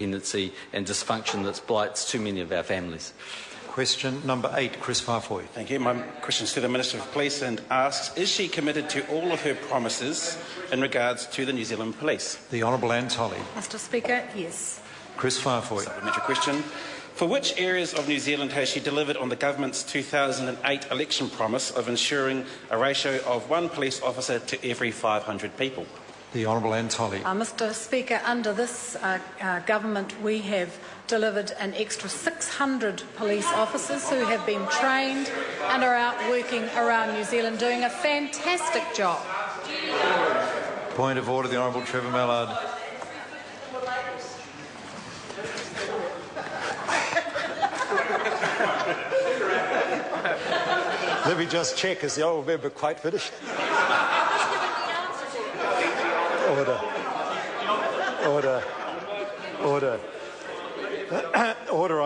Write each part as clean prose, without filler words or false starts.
dependency and dysfunction that blights too many of our families. Question number 8, Kris Faafoi. Thank you. My question is to the Minister of Police and asks, is she committed to all of her promises in regards to the New Zealand Police? The Honourable Anne Tolley. Mr Speaker, yes. Kris Faafoi. Supplementary question. For which areas of New Zealand has she delivered on the government's 2008 election promise of ensuring a ratio of 1 police officer to every 500 people? The Honourable Anne Tolley. Mr Speaker, under this government we have delivered an extra 600 police officers who have been trained and are out working around New Zealand doing a fantastic job. Point of order, the Honourable Trevor Mallard. Let me just check, is the honourable member quite finished? Order. Order. Order. Order.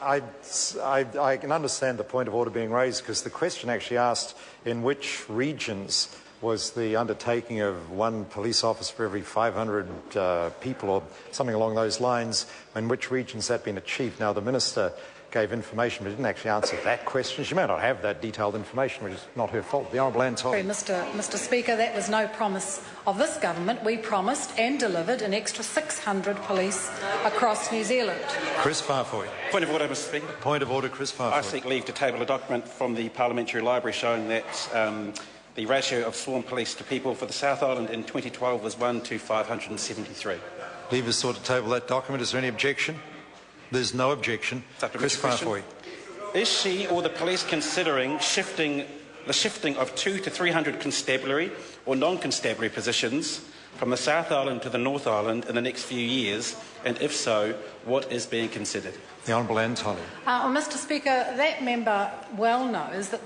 I can understand the point of order being raised because the question actually asked in which regions was the undertaking of 1 police officer for every 500 people or something along those lines, in which regions that been achieved. Now, the Minister gave information but didn't actually answer that question. She may not have that detailed information, which is not her fault. The Honourable Anne Tolley. Mr Speaker, that was no promise of this government. We promised and delivered an extra 600 police across New Zealand. Kris Faafoi. Point of order, Mr Speaker. Point of order, Kris Faafoi. I seek leave to table a document from the Parliamentary Library showing that the ratio of sworn police to people for the South Island in 2012 was 1 to 573. Leave is sought to table that document. Is there any objection? There's no objection. Kris Faafoi. Is she or the police considering the shifting of 200 to 300 constabulary or non-constabulary positions from the South Island to the North Island in the next few years? And if so, what is being considered? The Honourable Anne Tolley. Mr Speaker, that member well knows that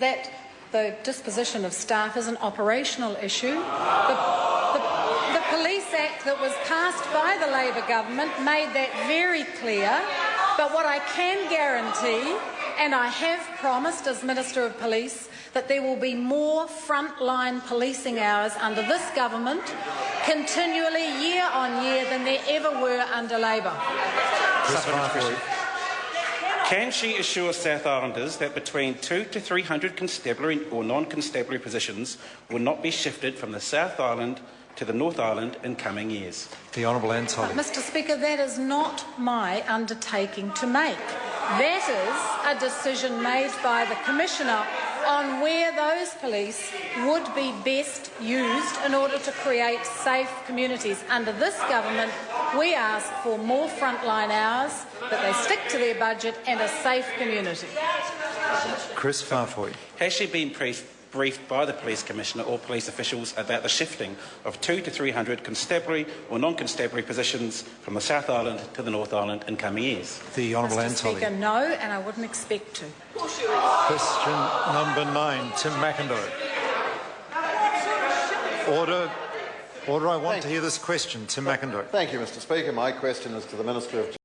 the disposition of staff is an operational issue. The Police Act that was passed by the Labor government made that very clear. But what I can guarantee, and I have promised as Minister of Police, that there will be more frontline policing hours under this government continually year on year than there ever were under Labor. Can she assure South Islanders that between 200 to 300 constabulary or non-constabulary positions will not be shifted from the South Island to the North Island in coming years? The Honourable Anne Tolley. Mr Speaker, that is not my undertaking to make. That is a decision made by the Commissioner on where those police would be best used in order to create safe communities. Under this government, we ask for more frontline hours, that they stick to their budget and a safe community. Kris Faafoi. Has she been briefed by the Police Commissioner or police officials about the shifting of 200 to 300 constabulary or non-constabulary positions from the South Island to the North Island in coming years? The Honourable Anne Tolley. Mr Speaker, no, and I wouldn't expect to. Question number 9, Tim McIndoe. Order. Order, I want to hear this question. Tim McIndoe. Thank you, Mr Speaker. My question is to the Minister of